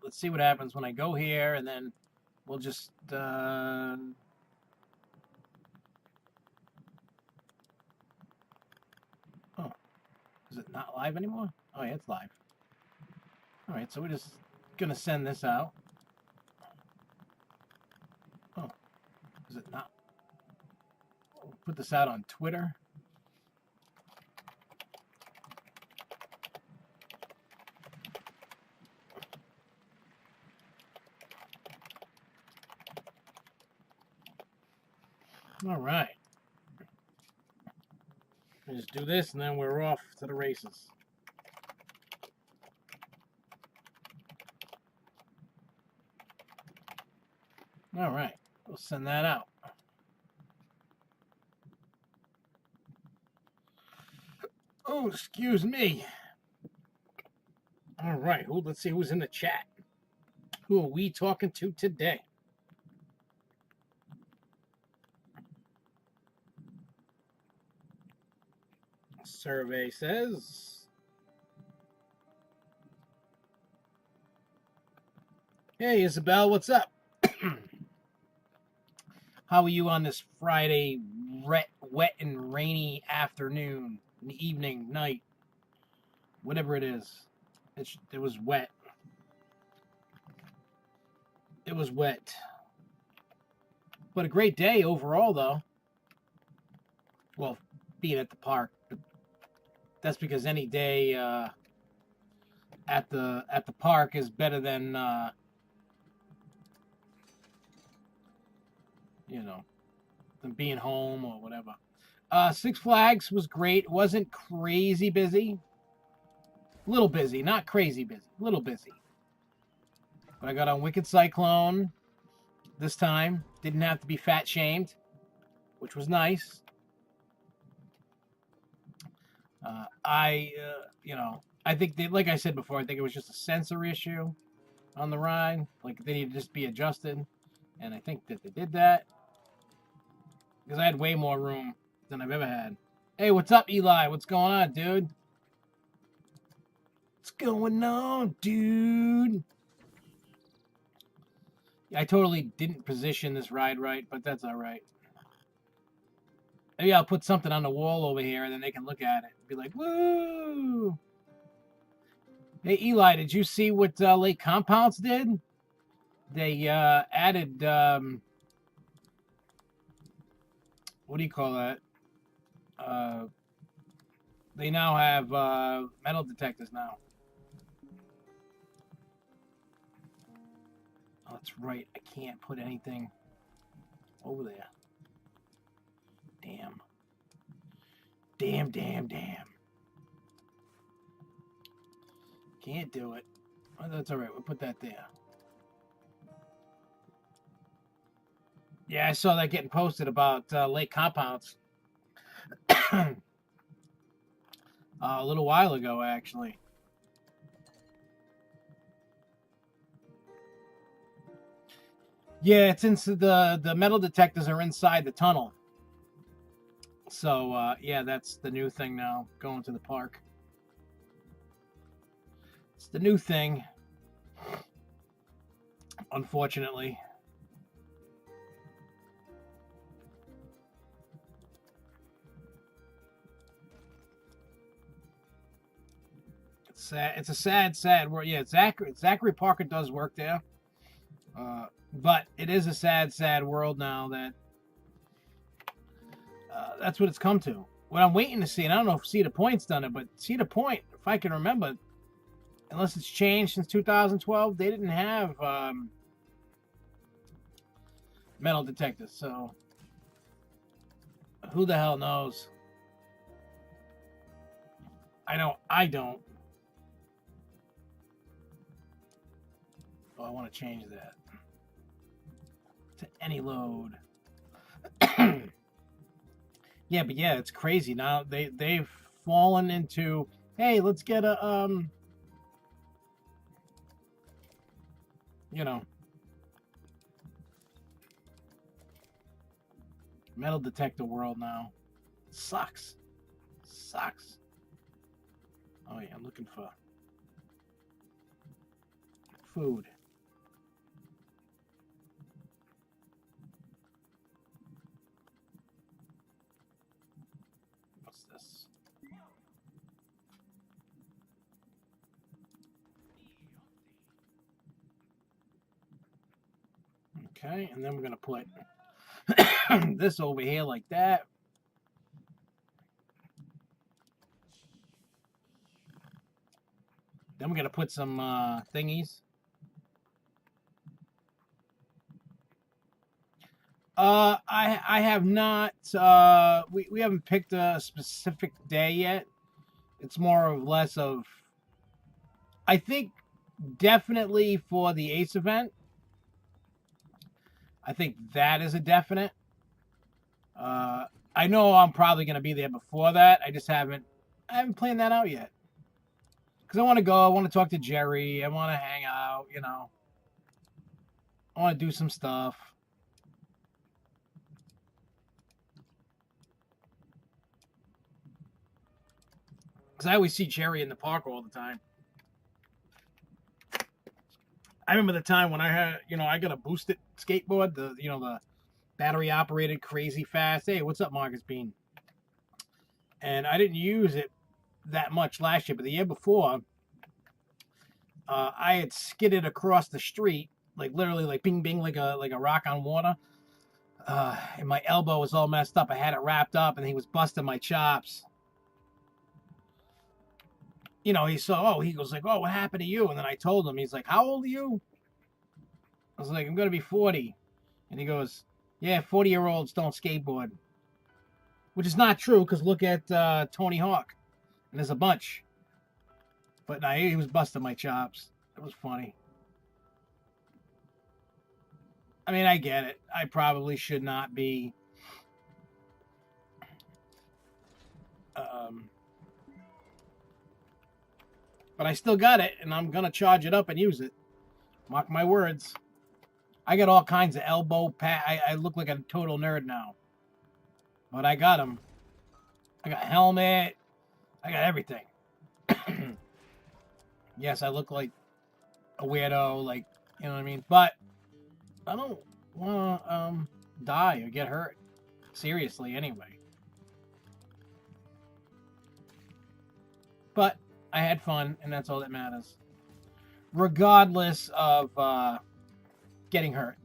let's see what happens when I go here, and then we'll just oh, is it not live anymore? Oh yeah, it's live. All right, so we're just gonna send this out. Oh, is it not? We'll put this out on Twitter. All right. We just do this, and then we're off to the races. All right. We'll send that out. Oh, excuse me. All right. Let's see who's in the chat. Who are we talking to today? Survey says, hey, Isabel, what's up? How are you on this Friday wet and rainy afternoon, evening, night, whatever it is? It was wet. It was wet. But a great day overall, though. Well, being at the park. But that's because any day at the park is better than than being home or whatever. Six Flags was great. It wasn't crazy busy. A little busy, not crazy busy. A little busy. But I got on Wicked Cyclone this time. Didn't have to be fat shamed, which was nice. I think like I said before, I think it was just a sensor issue on the ride. Like they need to just be adjusted, and I think that they did that because I had way more room than I've ever had. Hey, what's up, Eli? What's going on, dude? What's going on, dude? I totally didn't position this ride right, but that's all right. Maybe I'll put something on the wall over here, and then they can look at it and be like, woo! Hey, Eli, did you see what Lake Compounce did? They added, what do you call that? They now have metal detectors now. Oh, that's right. I can't put anything over there. Damn. Damn. Can't do it. Oh, that's all right. We'll put that there. Yeah, I saw that getting posted about Lake Compounce a little while ago, actually. Yeah, it's into the metal detectors are inside the tunnel. So, yeah, that's the new thing now, going to the park. It's the new thing, unfortunately. It's sad. It's a sad world. Yeah, Zachary Parker does work there. But it is a sad world now that that's what it's come to. What I'm waiting to see, and I don't know if Cedar Point's done it, but Cedar Point, if I can remember, unless it's changed since 2012, they didn't have metal detectors. So who the hell knows? I don't. Oh, I want to change that to any load. Yeah, but yeah, it's crazy now. They've fallen into, hey, let's get a metal detector world now. Sucks. Oh yeah, I'm looking for food. Okay, and then we're gonna put this over here like that. Then we're gonna put some thingies. I have not. We haven't picked a specific day yet. It's more or less of. I think definitely for the Ace event. I think that is a definite. I know I'm probably gonna be there before that. I haven't planned that out yet. Because I want to go. I want to talk to Jerry. I want to hang out. You know. I want to do some stuff. Because I always see Jerry in the park all the time. I remember the time when I had, I got a boosted skateboard, the battery operated crazy fast. Hey, what's up, Marcus Bean? And I didn't use it that much last year, but the year before, I had skidded across the street, like literally like bing bing, like a rock on water. And my elbow was all messed up. I had it wrapped up, and he was busting my chops. He goes like, oh, what happened to you? And then I told him, he's like, how old are you? I was like, I'm going to be 40. And he goes, yeah, 40-year-olds don't skateboard. Which is not true, because look at Tony Hawk. And there's a bunch. But nah, he was busting my chops. It was funny. I mean, I get it. I probably should not be but I still got it, and I'm going to charge it up and use it. Mark my words. I got all kinds of elbow pad. I look like a total nerd now. But I got them. I got a helmet. I got everything. Yes, I look like a weirdo, like, you know what I mean? But I don't want to die or get hurt. Seriously, anyway. But I had fun, and that's all that matters. Regardless of getting hurt.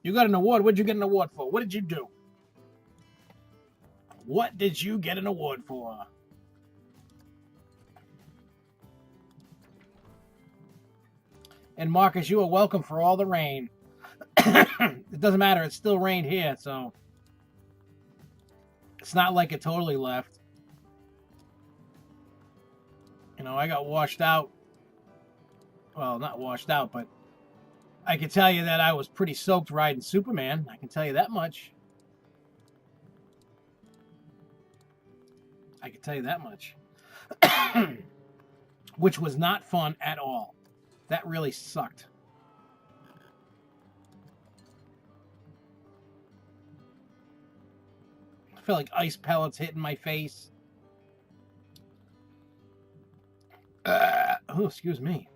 You got an award. What'd you get an award for? What did you do? What did you get an award for? And Marcus, you are welcome for all the rain. It doesn't matter. It still rained here, so it's not like it totally left. I got washed out. Well, not washed out, but I can tell you that I was pretty soaked riding Superman. I can tell you that much. I can tell you that much. Which was not fun at all. That really sucked. I felt like ice pellets hitting my face. Oh, excuse me.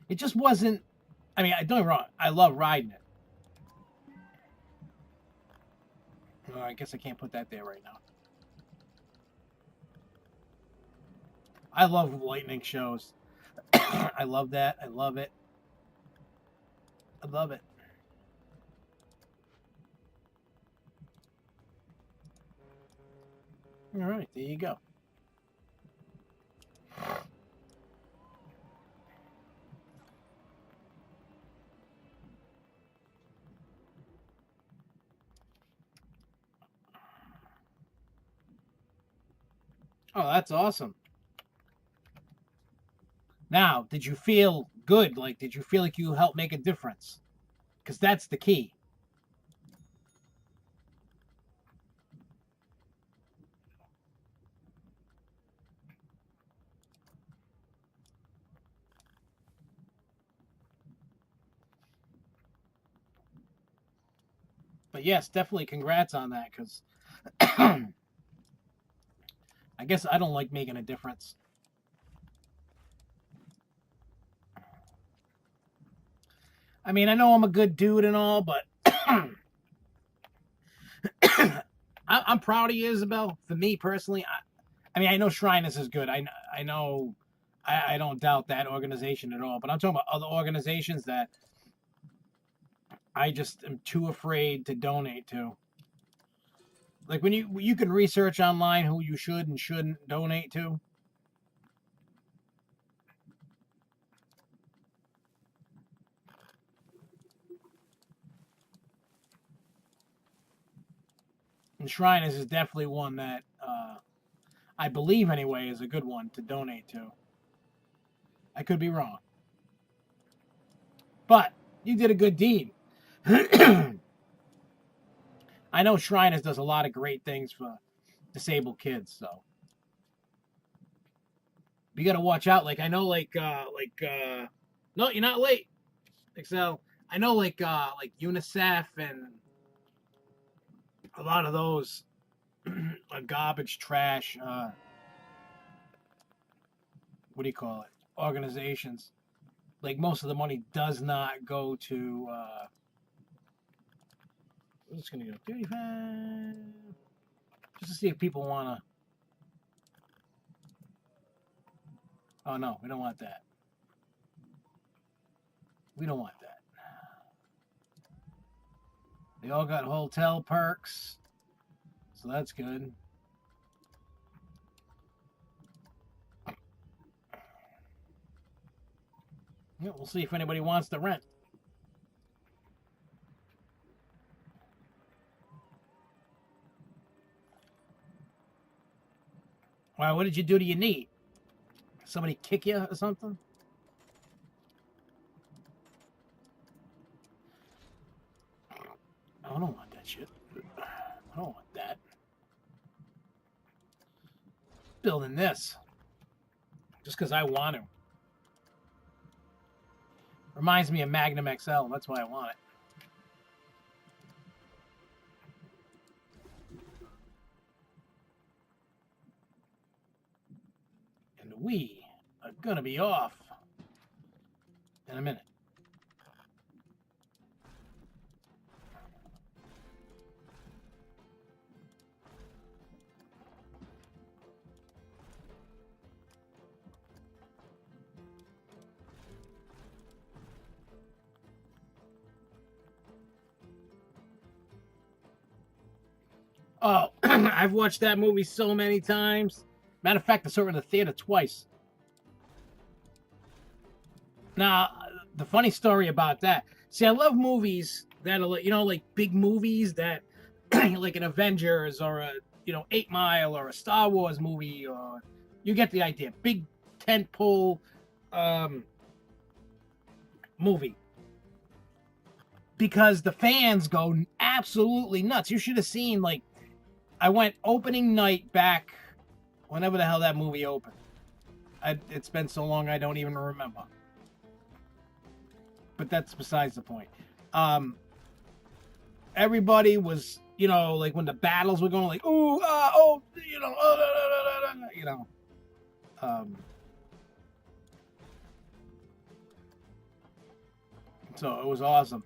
It just wasn't. I mean, don't get me wrong. I love riding it. Oh, I guess I can't put that there right now. I love lightning shows. I love that. I love it. I love it. All right, there you go. Oh, that's awesome. Now, did you feel good? Like, did you feel like you helped make a difference? Because that's the key. But yes, definitely congrats on that, because I guess I don't like making a difference. I mean, I know I'm a good dude and all, but I'm proud of you, Isabel. For me personally, I mean, I know Shriners is good. I know I don't doubt that organization at all. But I'm talking about other organizations that I just am too afraid to donate to. Like when you can research online who you should and shouldn't donate to. And Shriners is definitely one that I believe anyway is a good one to donate to. I could be wrong. But you did a good deed. I know Shriners does a lot of great things for disabled kids, so you got to watch out. Like I know, no, you're not late, Excel. I know, like UNICEF and a lot of those garbage trash. What do you call it? Organizations. Like most of the money does not go to. I'm just gonna go 35, just to see if people wanna. Oh no, we don't want that. We don't want that. They all got hotel perks, so that's good. Yeah, we'll see if anybody wants to rent. Wow, what did you do to your knee? Somebody kick you or something? I don't want that shit. I don't want that. Building this. Just because I want to. Reminds me of Magnum XL. That's why I want it. And we are going to be off in a minute. Oh, I've watched that movie so many times. Matter of fact, I saw it in the theater twice. Now, the funny story about that. See, I love movies that are, like big movies that, like an Avengers or a, 8 Mile or a Star Wars movie, or you get the idea. Big tentpole movie. Because the fans go absolutely nuts. You should have seen, like, I went opening night back whenever the hell that movie opened. It's been so long I don't even remember. But that's besides the point. Everybody was, like when the battles were going, like, ooh, oh, so it was awesome.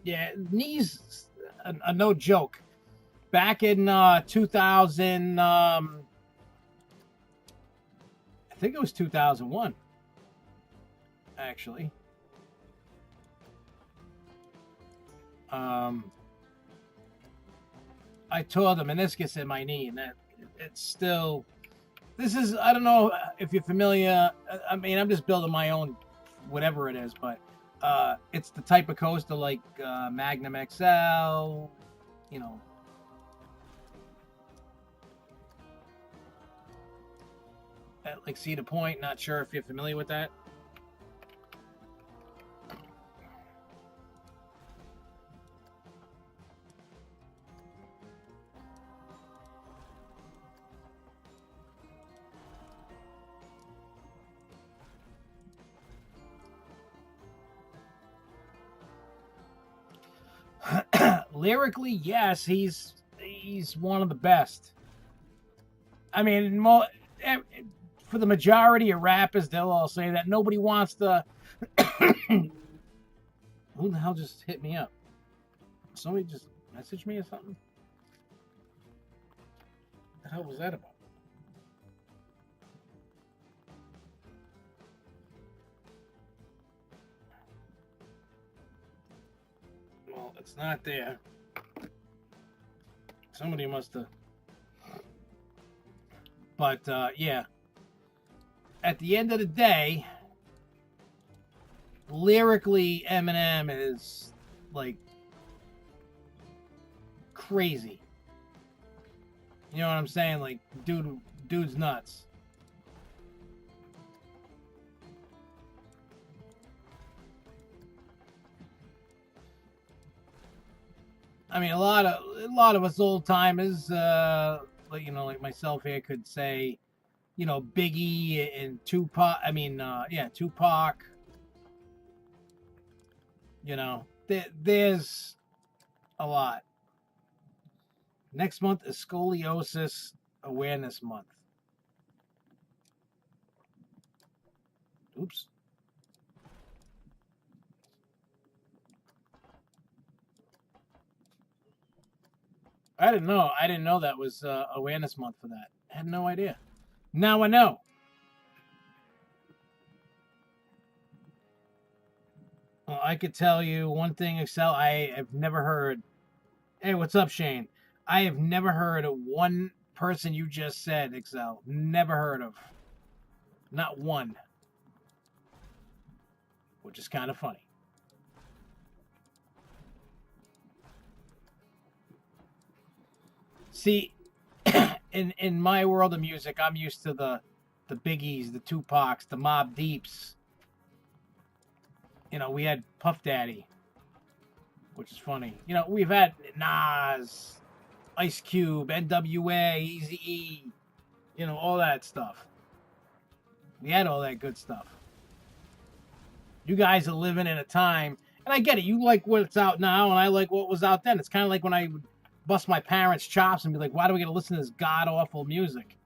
Yeah, knees are no joke. Back in 2000, I think it was 2001, actually. I tore the meniscus in my knee, and that it's still. This is, I don't know if you're familiar. I mean, I'm just building my own, whatever it is, but it's the type of coaster like Magnum XL, at like Cedar Point. Not sure if you're familiar with that. lyrically, yes, he's one of the best. I mean, for the majority of rappers, they'll all say that nobody wants to. Who the hell just hit me up? Somebody just messaged me or something? What the hell was that about? Well, it's not there. Somebody must have. But, yeah. At the end of the day, lyrically, Eminem is, like, crazy. You know what I'm saying? Like, dude's nuts. I mean, a lot of us old timers, you know, like myself here, could say, you know, Biggie and Tupac. I mean, yeah, Tupac. You know, there's a lot. Next month is Scoliosis Awareness Month. Oops. I didn't know. I didn't know that was Awareness Month for that. I had no idea. Now I know. Well, I could tell you one thing, Excel. I have never heard. Hey, what's up, Shane? I have never heard of one person you just said, Excel. Never heard of. Not one. Which is kind of funny. See, in my world of music, I'm used to the Biggies, the Tupacs, the Mobb Deeps. You know, we had Puff Daddy, which is funny. You know, we've had Nas, Ice Cube, NWA, Eazy-E, you know, all that stuff. We had all that good stuff. You guys are living in a time, and I get it. You like what's out now, and I like what was out then. It's kind of like when I would bust my parents' chops and be like, why do we got to listen to this god-awful music?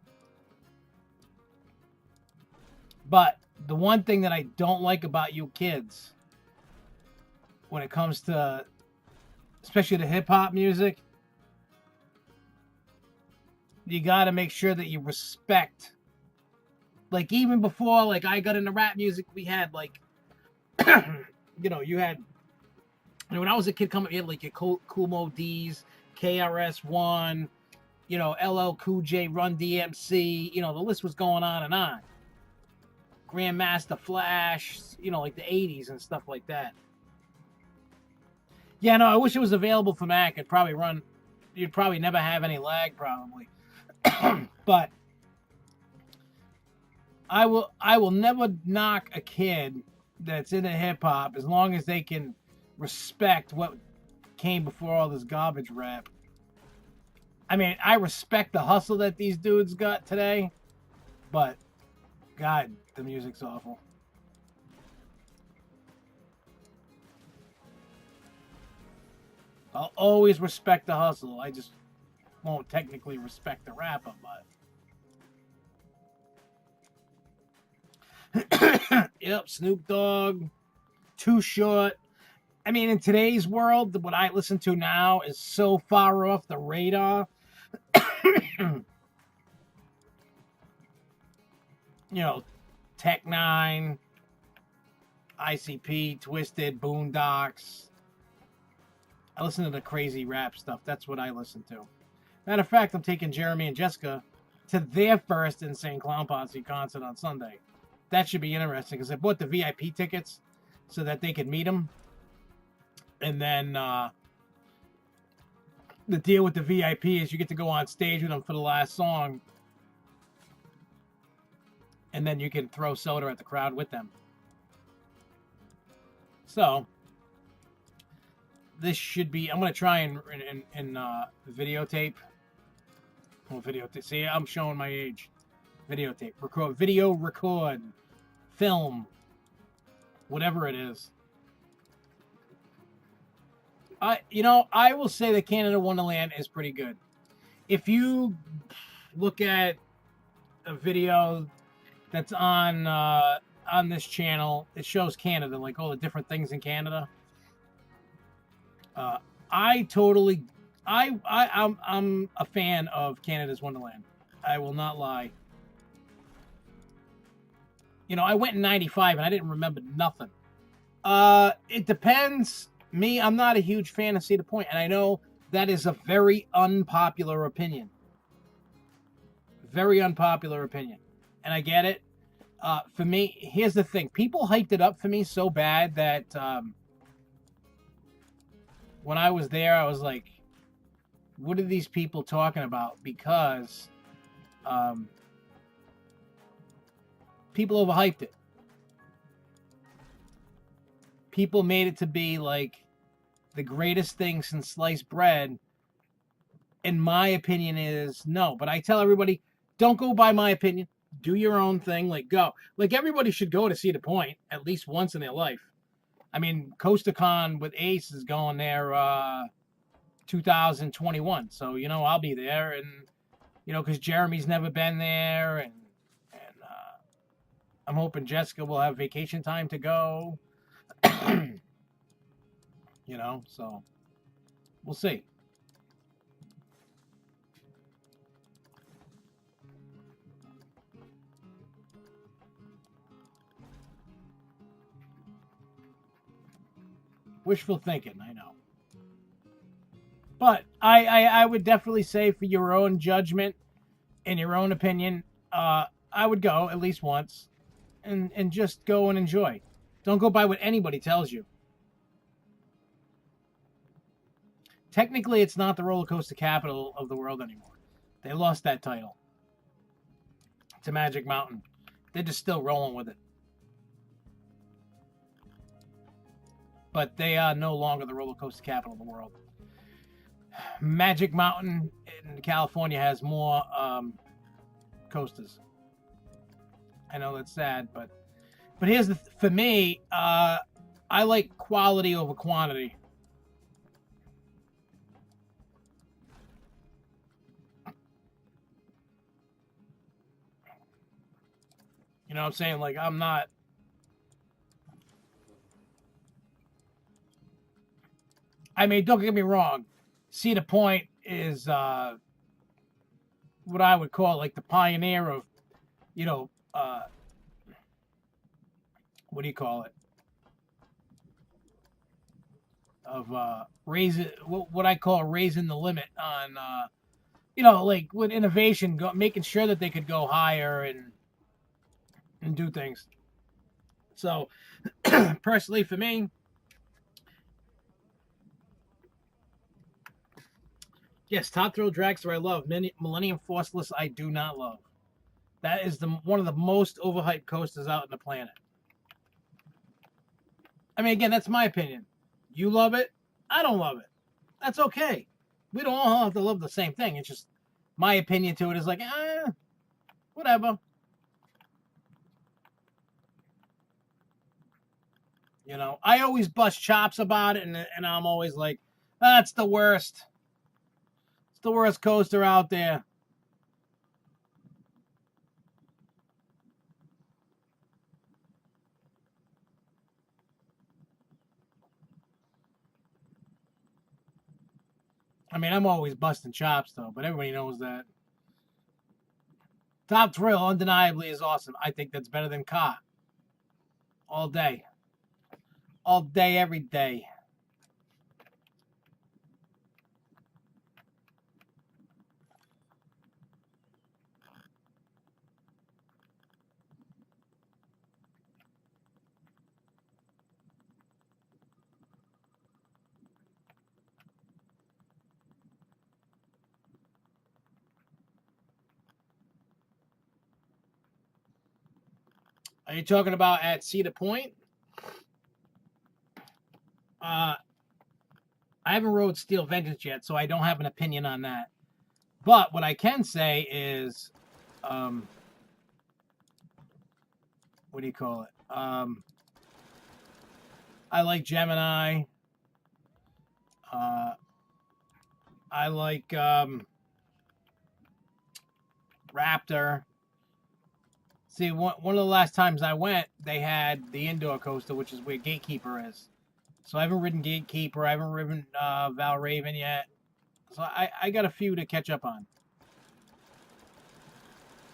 But the one thing that I don't like about you kids, when it comes to, especially the hip-hop music, you got to make sure that you respect. Like, even before, like, I got into rap music, we had, like, you know, you had, you know, when I was a kid coming, you had, like, your Kool Moe D's, KRS-One, you know, LL Cool J, Run DMC, you know, the list was going on and on. Grandmaster Flash, you know, like the 80s and stuff like that. Yeah, no, I wish it was available for Mac. It'd probably run, you'd probably never have any lag, probably. But I will never knock a kid that's into hip hop as long as they can respect what came before all this garbage rap. I mean, I respect the hustle that these dudes got today, but God, the music's awful. I'll always respect the hustle. I just won't technically respect the rapper, but yep, Snoop Dogg, Too Short. I mean, in today's world, what I listen to now is so far off the radar. You know, Tech Nine, ICP, Twisted, Boondocks. I listen to the crazy rap stuff. That's what I listen to. Matter of fact, I'm taking Jeremy and Jessica to their first Insane Clown Posse concert on Sunday. That should be interesting because I bought the VIP tickets so that they could meet them. And then the deal with the VIP is you get to go on stage with them for the last song. And then you can throw soda at the crowd with them. So, this should be, I'm going to try and videotape. Well, videotape. See, I'm showing my age. Videotape. Record. Film. Whatever it is. I will say that Canada Wonderland is pretty good. If you look at a video that's on this channel, it shows Canada, like all the different things in Canada. I totally, I'm a fan of Canada's Wonderland. I will not lie. I went in '95 and I didn't remember nothing. It depends. Me, I'm not a huge fan of Cedar Point, and I know that is a very unpopular opinion. Very unpopular opinion, and I get it. For me, here's the thing: people hyped it up for me so bad that when I was there, I was like, "What are these people talking about?" Because people overhyped it. People made it to be like the greatest thing since sliced bread. In my opinion, is no. But I tell everybody, don't go by my opinion. Do your own thing. Like, go. Like, everybody should go to Cedar Point at least once in their life. I mean, CoastaCon with Ace is going there 2021. So, I'll be there. And, because Jeremy's never been there. And I'm hoping Jessica will have vacation time to go. So we'll see. Wishful thinking, I know. But I would definitely say, for your own judgment and your own opinion, I would go at least once and just go and enjoy. Don't go by what anybody tells you. Technically, it's not the roller coaster capital of the world anymore. They lost that title to Magic Mountain. They're just still rolling with it. But they are no longer the roller coaster capital of the world. Magic Mountain in California has more coasters. I know that's sad, but here's for me, I like quality over quantity. You know what I'm saying? Like, I'm not. I mean, don't get me wrong. Cedar Point is what I would call like the pioneer of, what do you call it? Of raising what I call raising the limit on, like with innovation, making sure that they could go higher and do things. So, personally, for me, yes, Top Thrill Dragster I love. Millennium Forceless I do not love. That is one of the most overhyped coasters out on the planet. I mean, again, that's my opinion. You love it. I don't love it. That's okay. We don't all have to love the same thing. It's just my opinion to it is like, whatever. I always bust chops about it, and I'm always like, that's the worst. It's the worst coaster out there. I mean, I'm always busting chops, though, but everybody knows that. Top Thrill, undeniably, is awesome. I think that's better than Ka. All day. All day, every day. Are you talking about at Cedar Point? I haven't rode Steel Vengeance yet, so I don't have an opinion on that. But what I can say is, what do you call it? I like Gemini. I like Raptor. See, one of the last times I went, they had the indoor coaster, which is where Gatekeeper is. So I haven't ridden Gatekeeper. I haven't ridden Valravn yet. So I got a few to catch up on.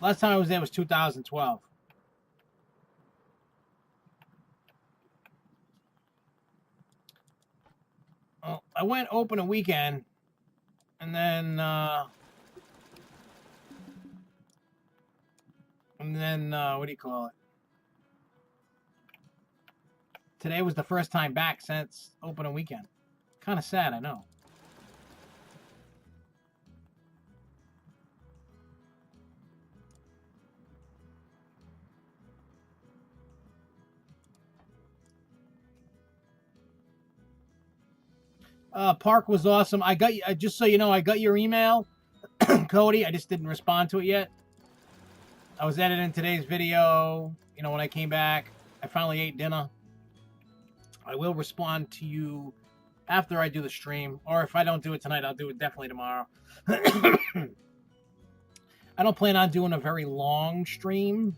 Last time I was there was 2012. Well, I went open a weekend, and then what do you call it? Today was the first time back since open a weekend. Kind of sad, I know. Park was awesome. I got just so you know, I got your email, Cody. I just didn't respond to it yet. I was editing today's video. You know, when I came back, I finally ate dinner. I will respond to you after I do the stream, or if I don't do it tonight, I'll do it definitely tomorrow. I don't plan on doing a very long stream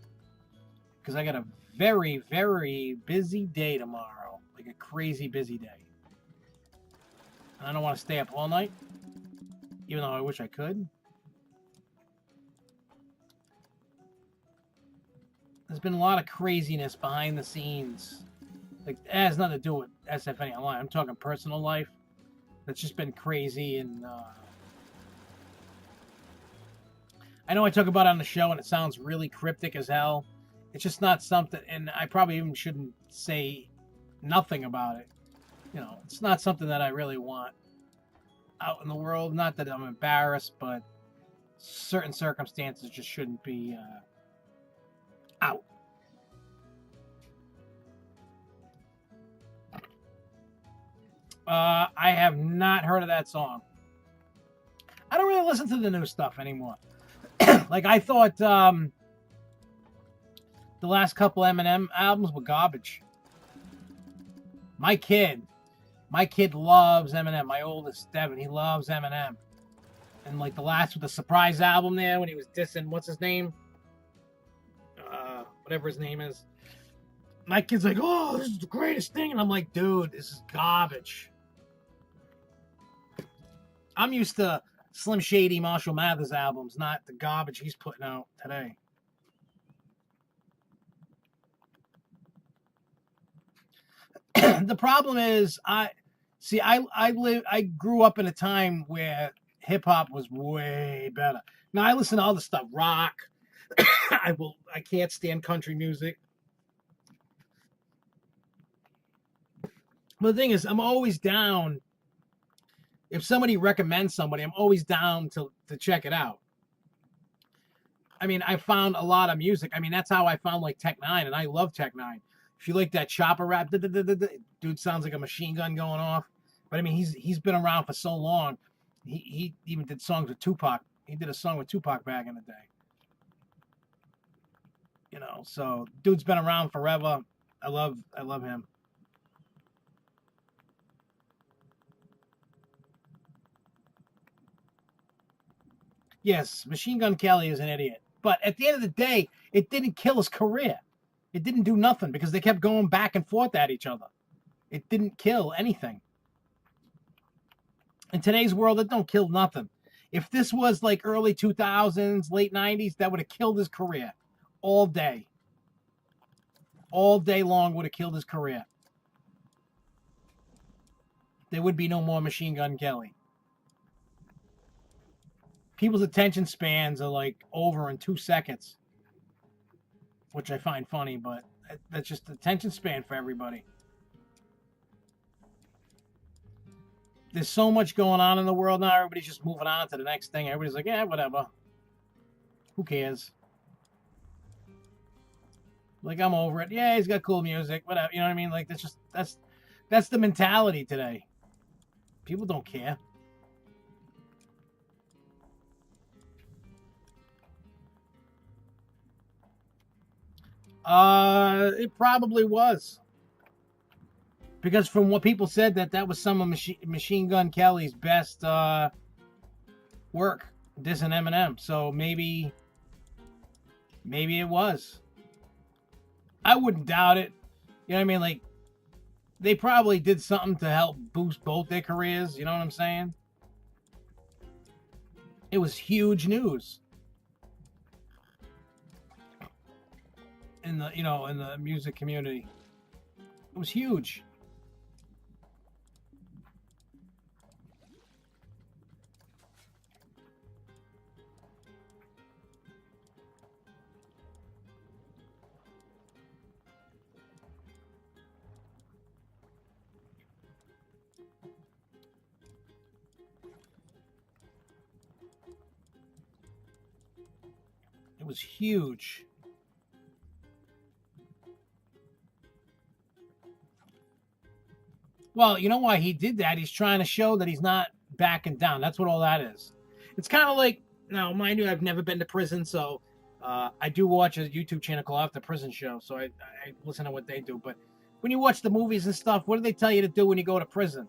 because I got a very, very busy day tomorrow, like a crazy busy day. I don't want to stay up all night, even though I wish I could. There's been a lot of craziness behind the scenes. Like, it has nothing to do with SFNE Online. I'm talking personal life. That's just been crazy. And I know I talk about it on the show, and it sounds really cryptic as hell. It's just not something, and I probably even shouldn't say nothing about it. You know, it's not something that I really want out in the world. Not that I'm embarrassed, but certain circumstances just shouldn't be out. I have not heard of that song. I don't really listen to the new stuff anymore. Like, I thought the last couple Eminem albums were garbage. My kid loves Eminem. My oldest, Devin, he loves Eminem. And like the last with the surprise album there when he was dissing, what's his name? Whatever his name is. My kid's like, oh, this is the greatest thing. And I'm like, dude, this is garbage. I'm used to Slim Shady, Marshall Mathers albums, not the garbage he's putting out today. The problem is, I grew up in a time where hip hop was way better. Now I listen to all the stuff, rock. I can't stand country music. But the thing is, I'm always down. If somebody recommends somebody, I'm always down to check it out. I mean, I found a lot of music. I mean, that's how I found like Tech Nine, and I love Tech Nine. If you like that chopper rap, dude sounds like a machine gun going off. But I mean, he's been around for so long. He even did songs with Tupac. He did a song with Tupac back in the day. You know, so dude's been around forever. I love him. Yes, Machine Gun Kelly is an idiot. But at the end of the day, it didn't kill his career. It didn't do nothing because they kept going back and forth at each other. It didn't kill anything. In today's world, it don't kill nothing. If this was like early 2000s, late 90s, that would have killed his career all day. All day long would have killed his career. There would be no more Machine Gun Kelly. People's attention spans are like over in 2 seconds, which I find funny, but that's just the attention span for everybody. There's so much going on in the world now. Everybody's just moving on to the next thing. Everybody's like, yeah, whatever. Who cares? Like, I'm over it. Yeah, he's got cool music. Whatever. You know what I mean? Like, that's the mentality today. People don't care. It probably was. Because from what people said, that was some of Machine Gun Kelly's best work dissing Eminem. So maybe it was. I wouldn't doubt it. You know what I mean? Like, they probably did something to help boost both their careers. You know what I'm saying? It was huge news in the in the music community. It was huge. It was huge. Well, you know why he did that? He's trying to show that he's not backing down. That's what all that is. It's kind of like, now, mind you, I've never been to prison, so I do watch a YouTube channel called Off the Prison Show, so I listen to what they do. But when you watch the movies and stuff, what do they tell you to do when you go to prison?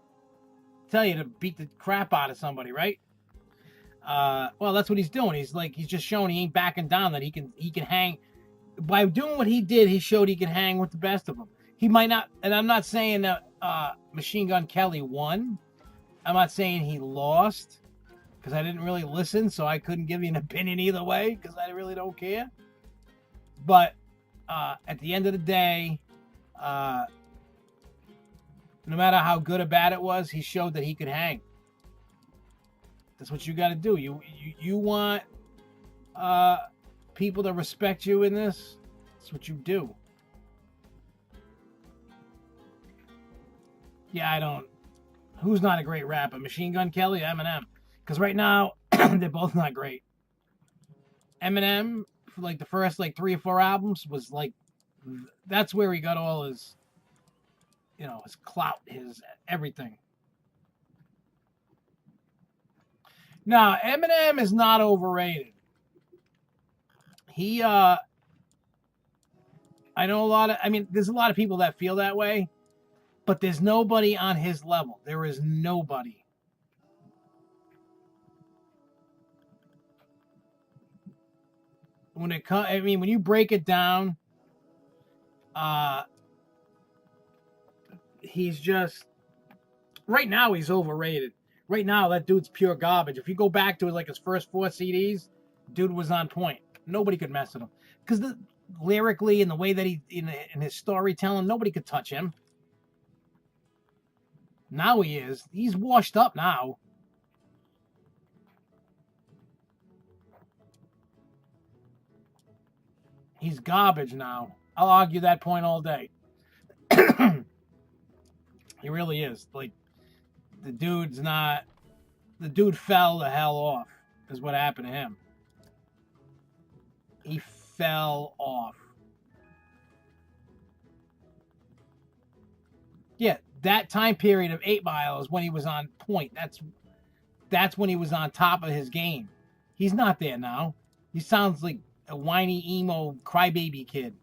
Tell you to beat the crap out of somebody, right? Well, that's what he's doing. He's just showing he ain't backing down. That he can hang. By doing what he did, he showed he can hang with the best of them. He might not, and I'm not saying that Machine Gun Kelly won. I'm not saying he lost, because I didn't really listen, so I couldn't give you an opinion either way, because I really don't care. But at the end of the day, no matter how good or bad it was, he showed that he could hang. That's what you got to do. You want people to respect you in this. That's what you do. Yeah, I don't. Who's not a great rapper? Machine Gun Kelly or Eminem? Because right now, they're both not great. Eminem, for like the first like 3 or 4 albums, was like, that's where he got all his, his clout, his everything. Now, Eminem is not overrated. He, I know there's a lot of people that feel that way, but there's nobody on his level. There is nobody. When you break it down, he's just, right now he's overrated. Right now, that dude's pure garbage. If you go back to his first 4 CDs, dude was on point. Nobody could mess with him. Because lyrically and the way that he, in his storytelling, nobody could touch him. Now he is. He's washed up now. He's garbage now. I'll argue that point all day. He really is. Like, the dude fell the hell off, is what happened to him. He fell off. Yeah, that time period of 8 Mile is when he was on point. That's when he was on top of his game. He's not there now. He sounds like a whiny, emo, crybaby kid.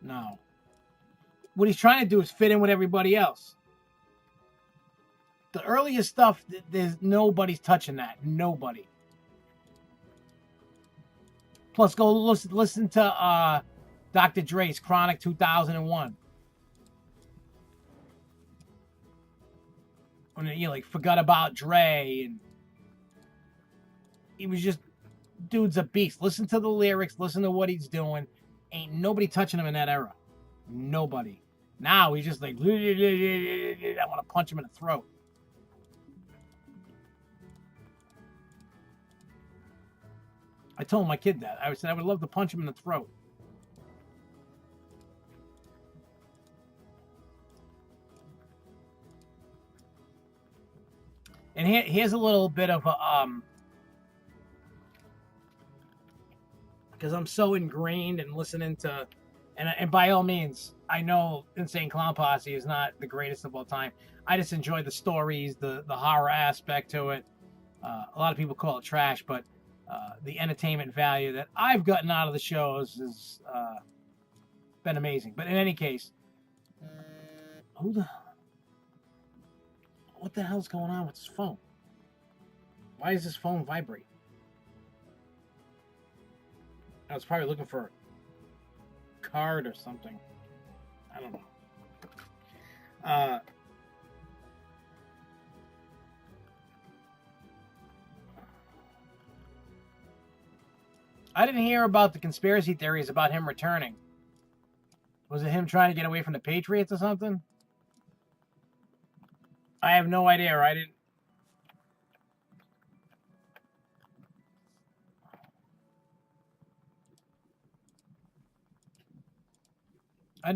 No. What he's trying to do is fit in with everybody else. The earlier stuff, there's nobody's touching that. Nobody. Plus, go listen to Dr. Dre's Chronic 2001. When Forgot About Dre, and he was just, dude's a beast. Listen to the lyrics, listen to what he's doing. Ain't nobody touching him in that era. Nobody. Now he's just like, I want to punch him in the throat. I told my kid that. I said I would love to punch him in the throat. And here's a little bit of a because I'm so ingrained in listening to, and by all means, I know Insane Clown Posse is not the greatest of all time. I just enjoy the stories, the horror aspect to it. A lot of people call it trash, but the entertainment value that I've gotten out of the shows has been amazing. But in any case, what the hell's going on with his phone? Why does this phone vibrate? I was probably looking for a card or something. I don't know. I didn't hear about the conspiracy theories about him returning. Was it him trying to get away from the Patriots or something? I have no idea. I didn't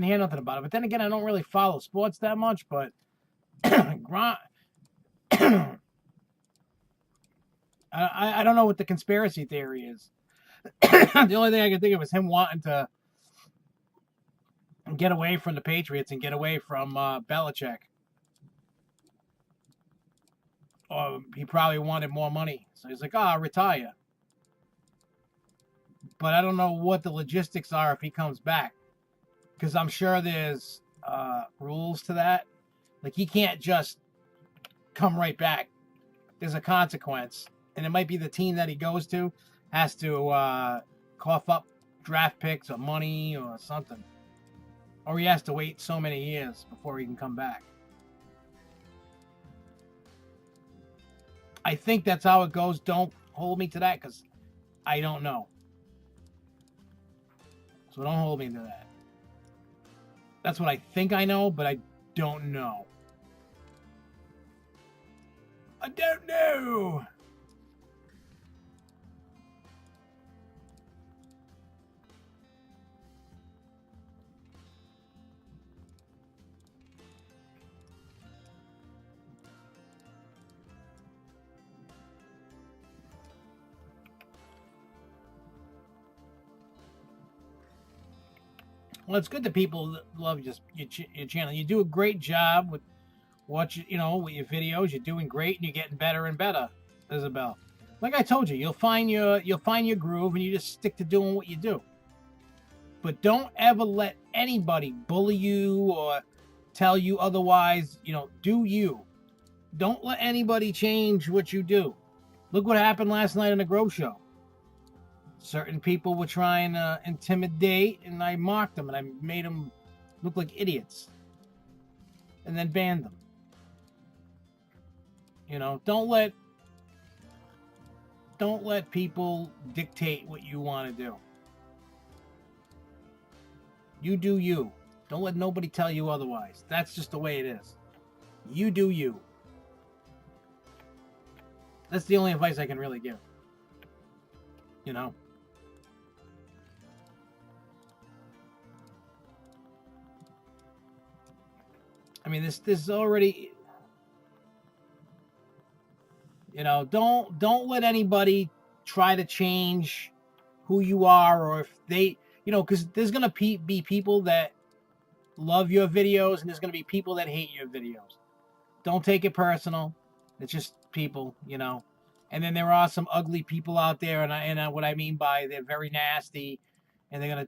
hear nothing about it. But then again, I don't really follow sports that much. But I don't know what the conspiracy theory is. The only thing I can think of is him wanting to get away from the Patriots and get away from Belichick. Or he probably wanted more money. So he's like, oh, I'll retire. But I don't know what the logistics are if he comes back. Because I'm sure there's rules to that. Like, he can't just come right back. There's a consequence. And it might be the team that he goes to has to cough up draft picks or money or something. Or he has to wait so many years before he can come back. I think that's how it goes. Don't hold me to that because I don't know. So don't hold me to that. That's what I think I know, but I don't know. I don't know. Well, it's good that people love your channel. You do a great job with with your videos. You're doing great, and you're getting better and better, Isabel. Like I told you, you'll find your groove, and you just stick to doing what you do. But don't ever let anybody bully you or tell you otherwise. Do you. Don't let anybody change what you do. Look what happened last night on the Grove Show. Certain people were trying to intimidate, and I mocked them, and I made them look like idiots. And then banned them. Don't let people dictate what you want to do. You do you. Don't let nobody tell you otherwise. That's just the way it is. You do you. That's the only advice I can really give. I mean, this is already. Don't let anybody try to change who you are, or if they, because there's gonna be people that love your videos, and there's gonna be people that hate your videos. Don't take it personal. It's just people, And then there are some ugly people out there, and what I mean by they're very nasty, and they're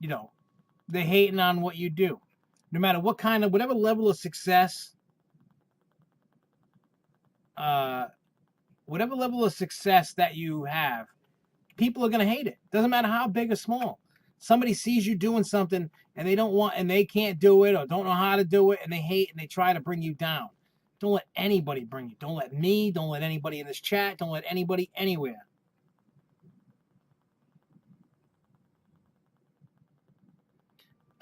gonna, they're hating on what you do, no matter whatever level of success. Whatever level of success that you have, people are going to hate it. Doesn't matter how big or small. Somebody sees you doing something and they can't do it or don't know how to do it, and they hate and they try to bring you down. Don't let anybody bring you. Don't let me. Don't let anybody in this chat. Don't let anybody anywhere.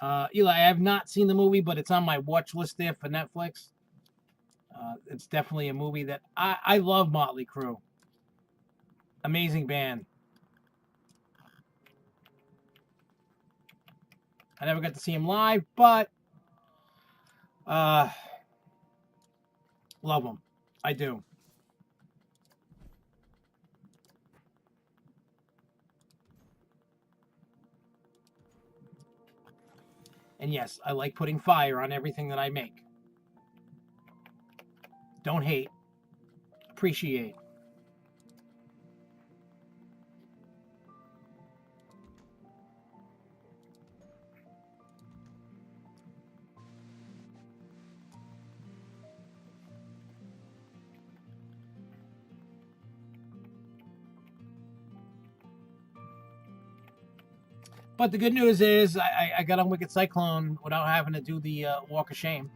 Eli, I have not seen the movie, but it's on my watch list there for Netflix. It's definitely a movie that I love. Motley Crue. Amazing band. I never got to see him live, but love them. I do. And yes, I like putting fire on everything that I make. Don't hate. Appreciate. But the good news is I got on Wicked Cyclone without having to do the Walk of Shame.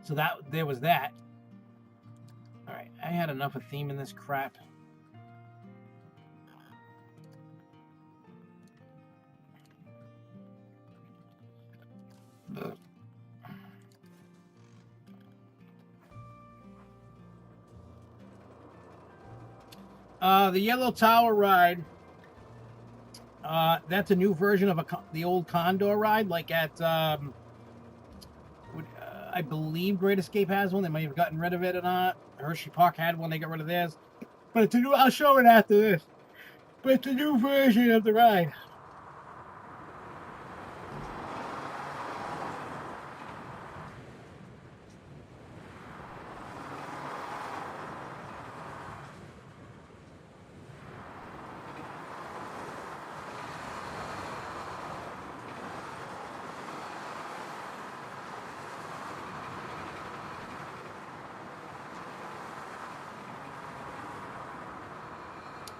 So there was that. All right, I had enough of theming this crap. The Yellow Tower ride. That's a new version of the old Condor ride, like at I believe Great Escape has one. They might have gotten rid of it or not. Hershey Park had one. They got rid of theirs. But it's a new. I'll show it after this. But it's a new version of the ride.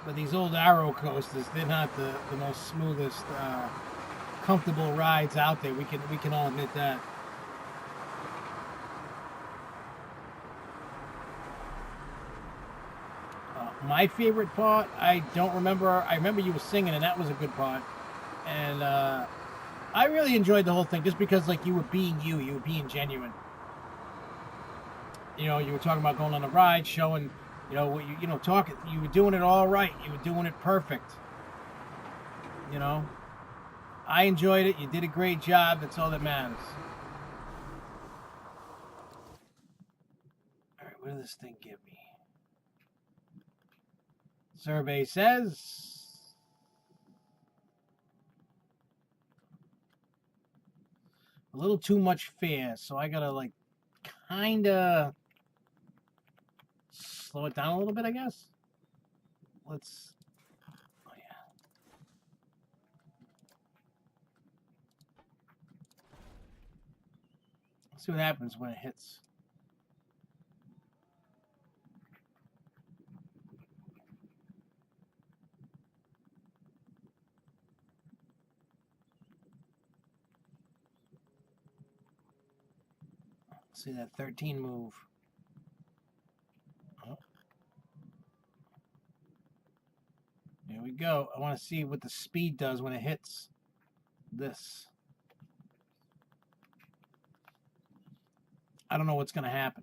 But these old Arrow coasters, they're not the most smoothest, comfortable rides out there. We can all admit that. My favorite part, I don't remember. I remember you were singing, and that was a good part. And I really enjoyed the whole thing, just because like you were being you were being genuine. You know, you were talking about going on a ride, showing, you know, what you know, talking. You were doing it all right. You were doing it perfect. You know, I enjoyed it. You did a great job. That's all that matters. All right, what did this thing give me? Survey says a little too much fear, so I gotta like kind of slow it down a little bit, I guess. Let's. Oh yeah. Let's see what happens when it hits. Let's see that 13 move. Oh. There we go. I want to see what the speed does when it hits this. I don't know what's going to happen.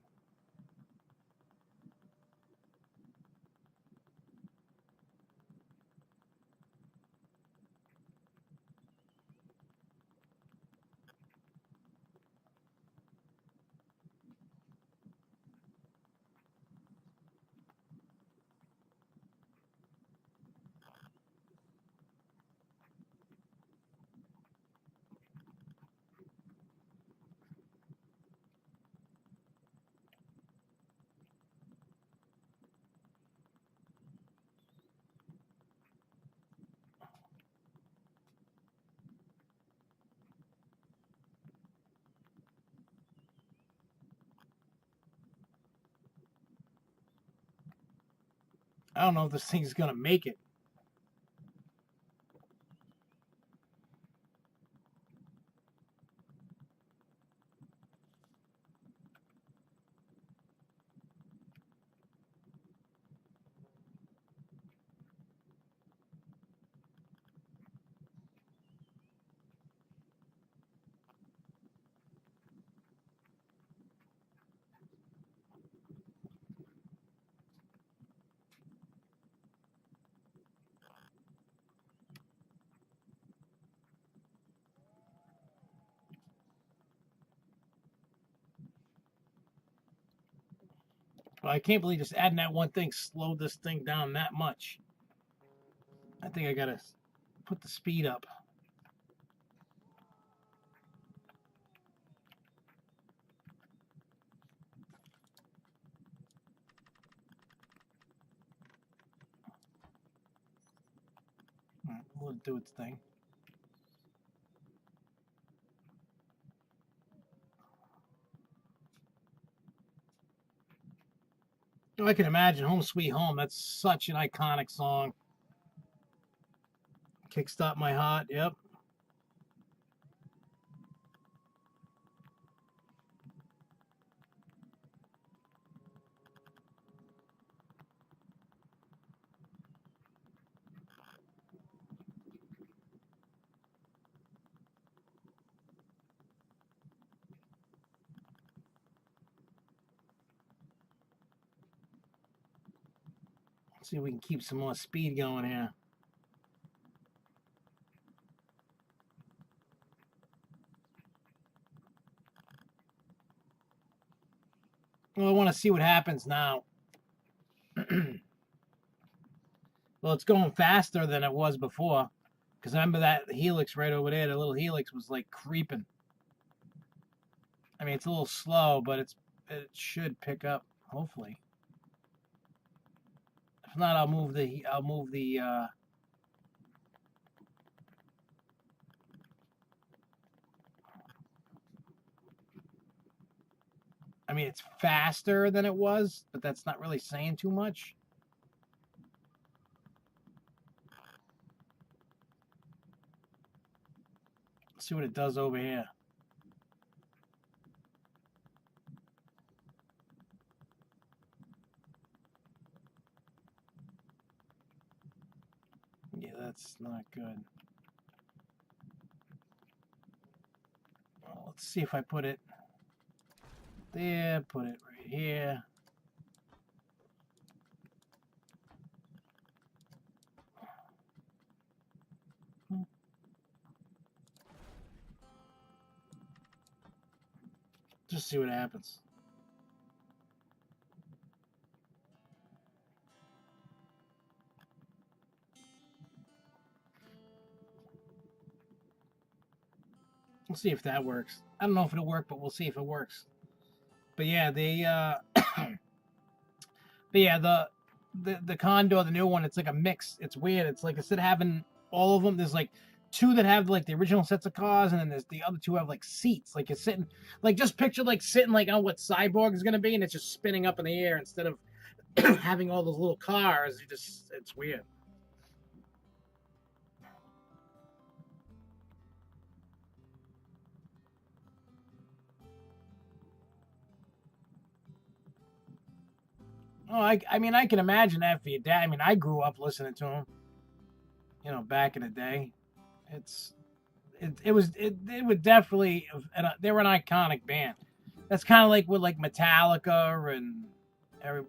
I don't know if this thing's going to make it. But I can't believe just adding that one thing slowed this thing down that much. I think I got to put the speed up. We'll do its thing. I can imagine Home Sweet Home. That's such an iconic song. Kickstart my heart. Yep. Let's see if we can keep some more speed going here. Well, I want to see what happens now. Well, it's going faster than it was before. Because remember that helix right over there, the little helix was like creeping. I mean, it's a little slow, but it should pick up, hopefully. If not, I'll move the I mean, it's faster than it was, but that's not really saying too much. Let's see what it does over here. Yeah, that's not good. Well, let's see if I put it there, put it right here. Just see what happens. We'll see if that works. I don't know if it'll work, but we'll see if it works. But yeah, the Condor, the new one, it's like a mix. It's weird. It's like instead of having all of them, there's like two that have like the original sets of cars, and then there's the other two have like seats. Like it's sitting, like just picture like sitting like on what Cyborg is gonna be, and it's just spinning up in the air instead of having all those little cars. It's weird. Oh, I mean, I can imagine that for your dad. I mean, I grew up listening to him, back in the day. It would definitely, they were an iconic band. That's kind of like with like Metallica and every.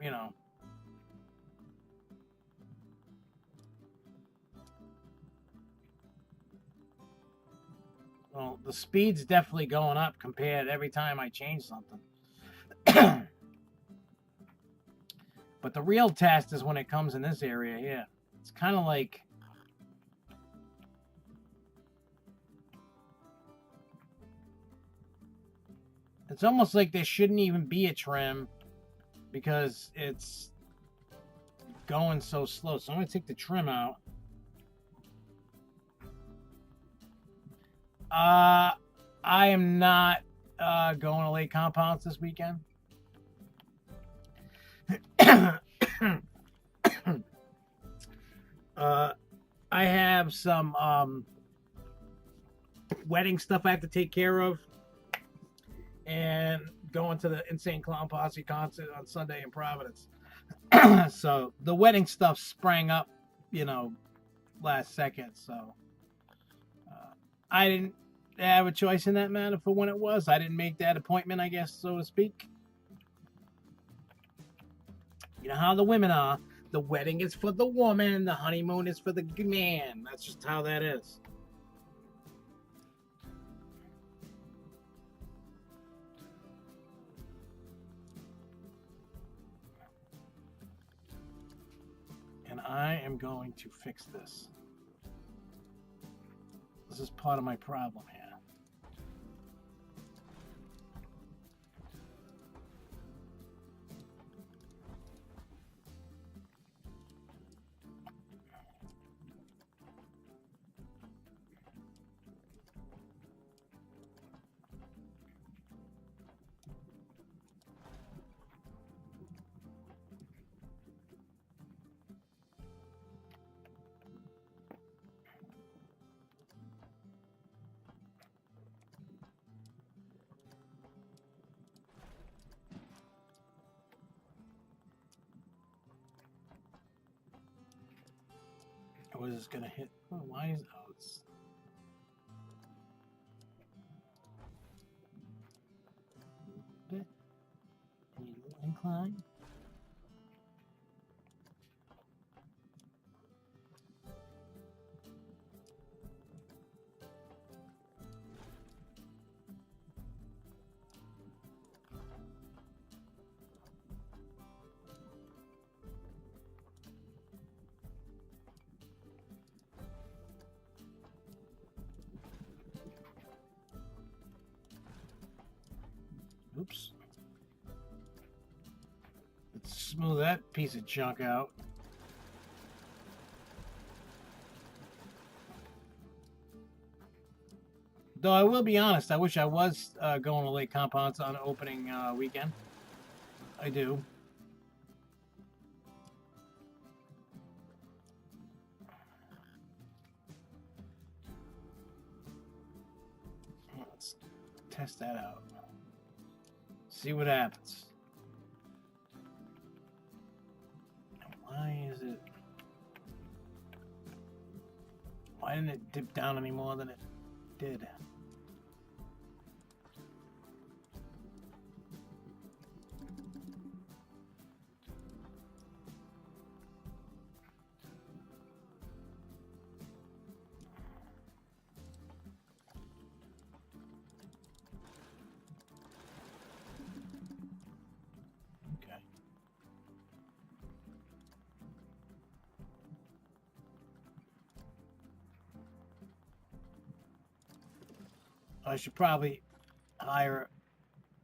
Well, the speed's definitely going up compared every time I change something. But the real test is when it comes in this area here. It's kind of like it's almost like there shouldn't even be a trim because it's going so slow. So I'm going to take the trim out. I am not going to Lake Compounce this weekend. I have some wedding stuff I have to take care of, and going to the Insane Clown Posse concert on Sunday in Providence. So the wedding stuff sprang up, last second. So I didn't have a choice in that matter for when it was. I didn't make that appointment, I guess, so to speak. You know how the women are. The wedding is for the woman. The honeymoon is for the man. That's just how that is. And I am going to fix this. This is part of my problem here. is this gonna hit? Oh, why is it's bit incline? Oops. Let's smooth that piece of junk out. Though I will be honest, I wish I was going to Lake Compounce on opening weekend. I do. Let's test that out. See what happens. Why is it... Why didn't it dip down any more than it did? I should probably hire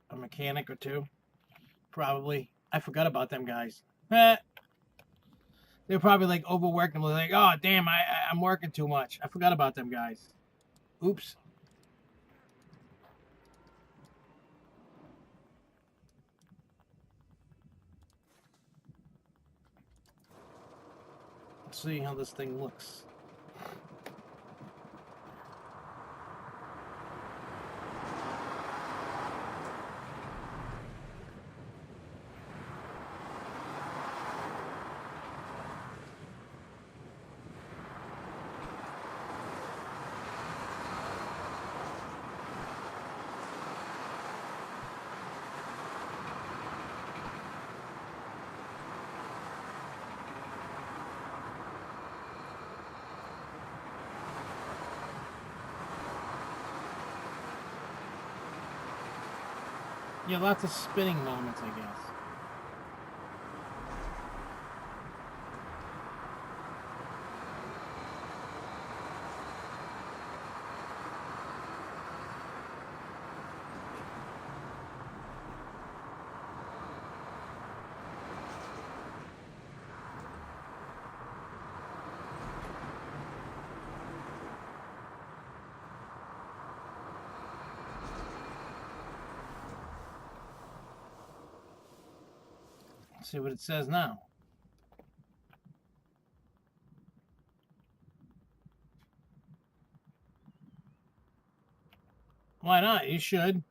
a mechanic or two. Probably. I forgot about them guys. They're probably like overworked and like, oh damn, I'm working too much. I forgot about them guys. Oops. Let's see how this thing looks. Yeah, lots of spinning moments, I guess. See what it says now. Why not? You should.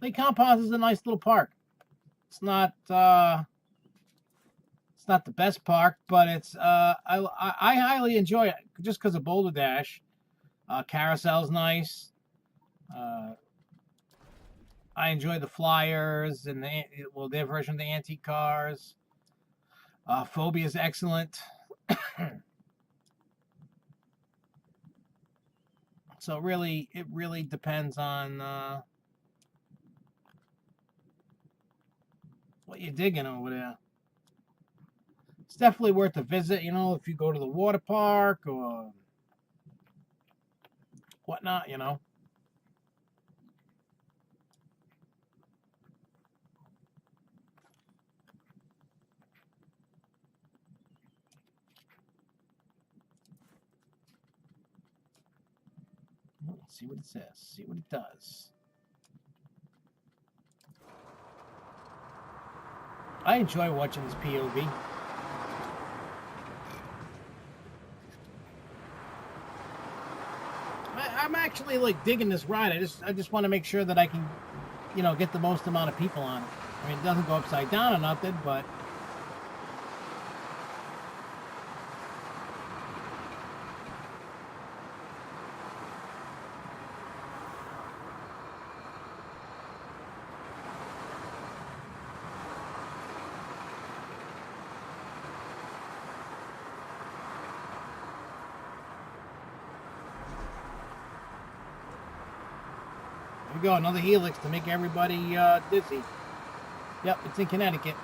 Lake Compounce is a nice little park. It's not the best park, but it's I highly enjoy it just because of Boulder Dash. Carousel's nice. I enjoy the flyers and their version of the antique cars. Phobia is excellent. So it really depends on what you're digging over there. It's definitely worth a visit, you know, if you go to the water park or whatnot, you know. Let's see what it says. See what it does. I enjoy watching this POV. I'm actually like digging this ride. I just want to make sure that I can, you know, get the most amount of people on it. I mean, it doesn't go upside down or nothing, but we go, another helix to make everybody dizzy. Yep, it's in Connecticut.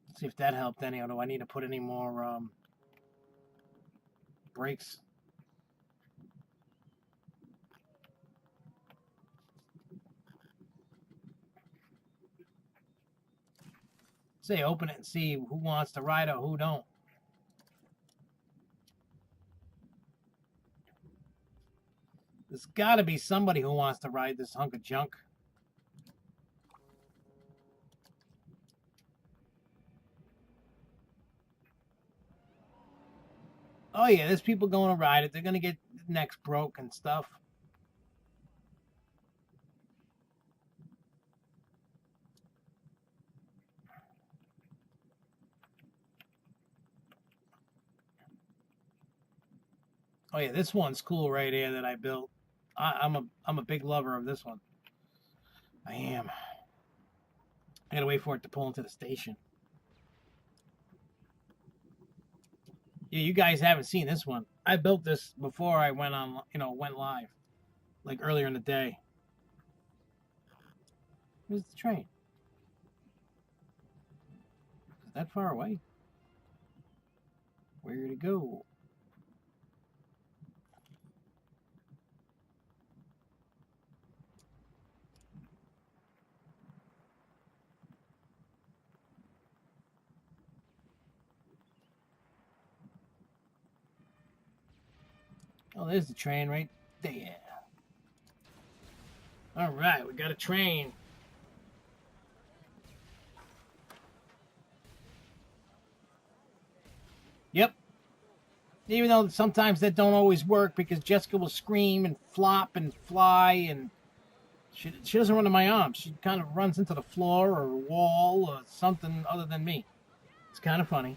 Let's see if that helped any, or do I need to put any more brakes? Say open it and see who wants to ride or who don't. There's got to be somebody who wants to ride this hunk of junk. Oh yeah, there's people going to ride it. They're going to get necks broke and stuff. Oh yeah, this one's cool right here that I built. I'm a big lover of this one. I am. I gotta wait for it to pull into the station. Yeah, you guys haven't seen this one. I built this before I went on, went live, like earlier in the day. Where's the train? Is that far away? Where to go? Oh, there's the train right there. All right, we got a train. Yep. Even though sometimes that don't always work because Jessica will scream and flop and fly, and she doesn't run to my arms. She kind of runs into the floor or a wall or something other than me. It's kind of funny.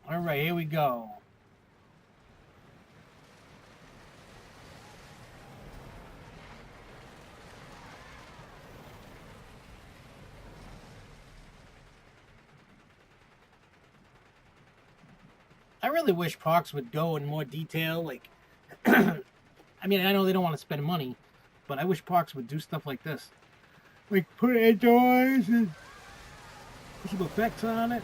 All right, here we go. I really wish parks would go in more detail. Like, I mean, I know they don't want to spend money, but I wish parks would do stuff like this. Like, put indoors and put some effects on it.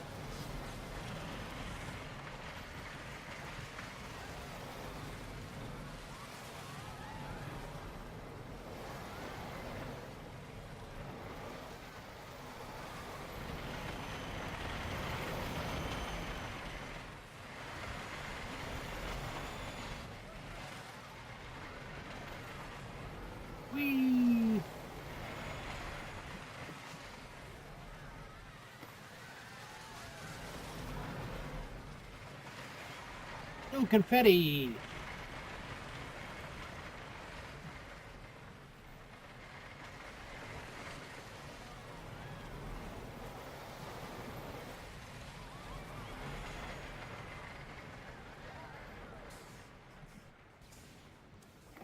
Whee! No confetti.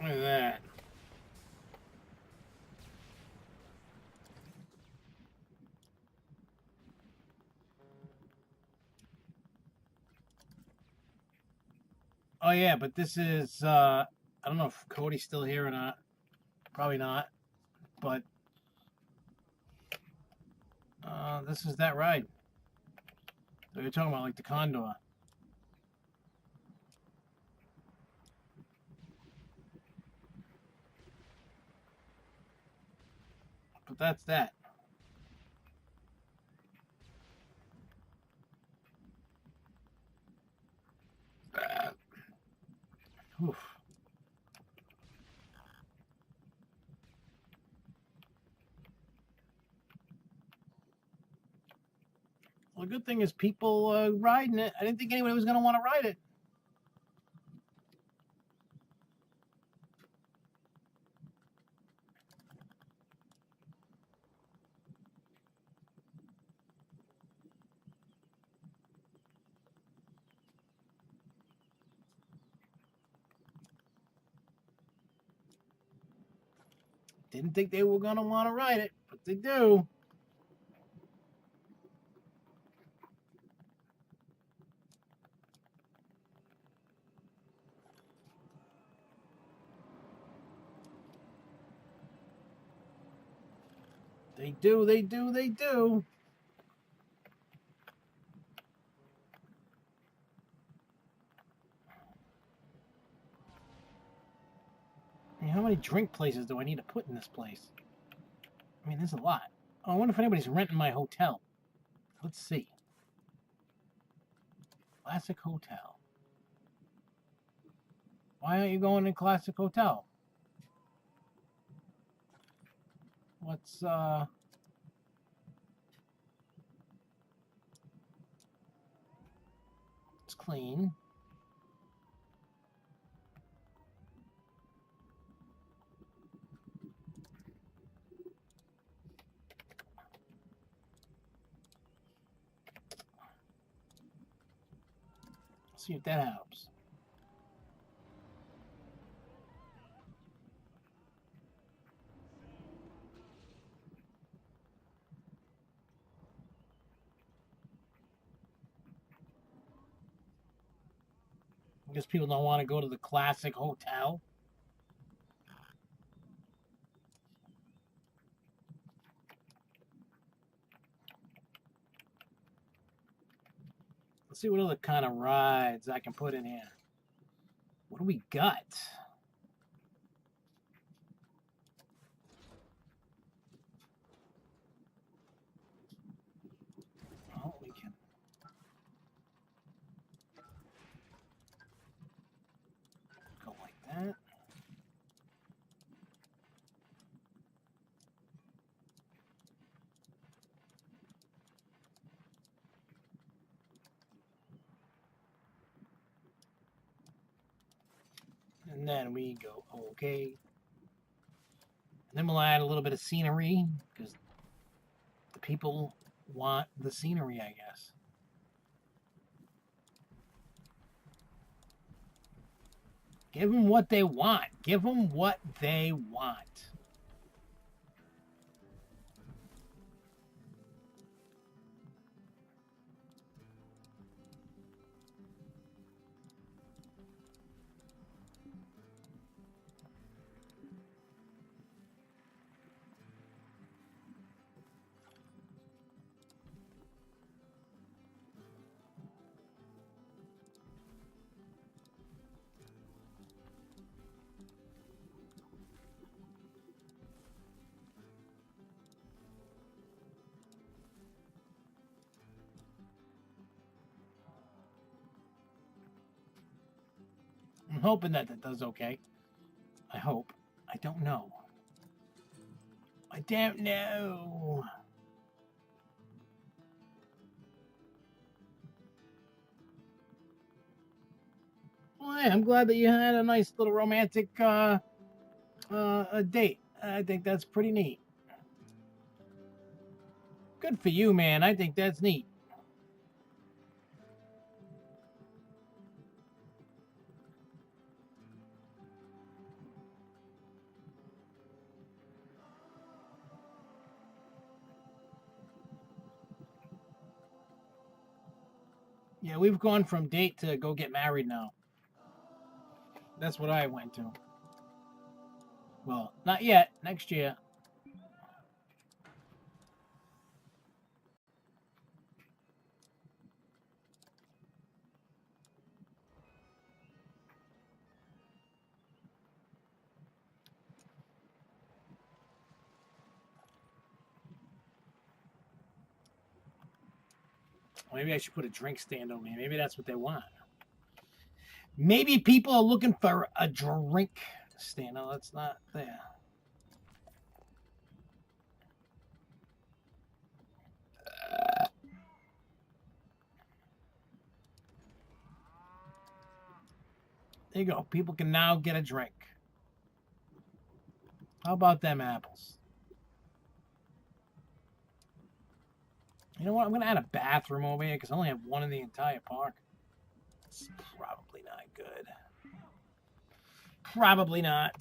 Look at that. Oh yeah, but this is I don't know if Cody's still here or not. Probably not. But this is that ride that you're talking about, like the Condor. But that's that. Oof. Well, the good thing is people riding it. I didn't think anybody was going to want to ride it. Didn't think they were going to want to ride it, but they do. They do, they do, they do. I mean, how many drink places do I need to put in this place? I mean, there's a lot. Oh, I wonder if anybody's renting my hotel. Let's see. Classic Hotel. Why aren't you going to Classic Hotel? What's, it's clean. Let's see if that helps. I guess people don't want to go to the Classic Hotel. Let's see what other kind of rides I can put in here. What do we got? Oh, we can. Go like that. And then we go, okay. And then we'll add a little bit of scenery, because the people want the scenery, I guess. Give them what they want. Give them what they want. I'm hoping that that does okay. I hope. I don't know. I don't know. Well, yeah, I'm glad that you had a nice little romantic a date. I think that's pretty neat. Good for you, man. I think that's neat. Yeah, we've gone from date to go get married now. That's what I went to. Well, not yet. Next year. Maybe I should put a drink stand over here. Maybe that's what they want. Maybe people are looking for a drink stand. No, that's not there. There you go. People can now get a drink. How about them apples? You know what? I'm going to add a bathroom over here because I only have one in the entire park. It's probably not good. Probably not.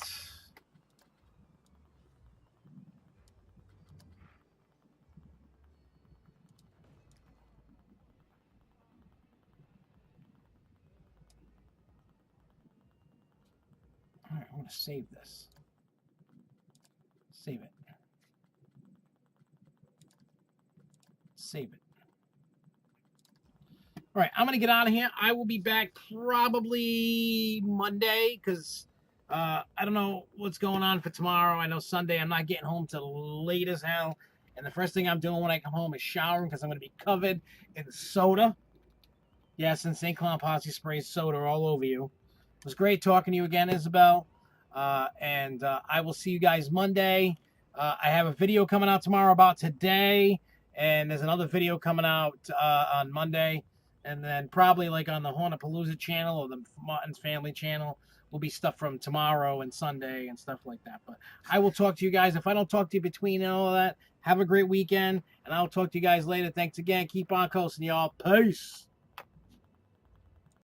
I'm going to save this. Save it. Save it. All right, I'm going to get out of here. I will be back probably Monday because I don't know what's going on for tomorrow. I know Sunday I'm not getting home till late as hell. And the first thing I'm doing when I come home is showering because I'm going to be covered in soda. Yes, and St. Cloud Posse sprays soda all over you. It was great talking to you again, Isabel. And I will see you guys Monday. I have a video coming out tomorrow about today. And there's another video coming out on Monday. And then probably like on the Hornapalooza channel or the Martin's Family channel will be stuff from tomorrow and Sunday and stuff like that. But I will talk to you guys. If I don't talk to you between all of that, have a great weekend. And I'll talk to you guys later. Thanks again. Keep on coasting, y'all. Peace.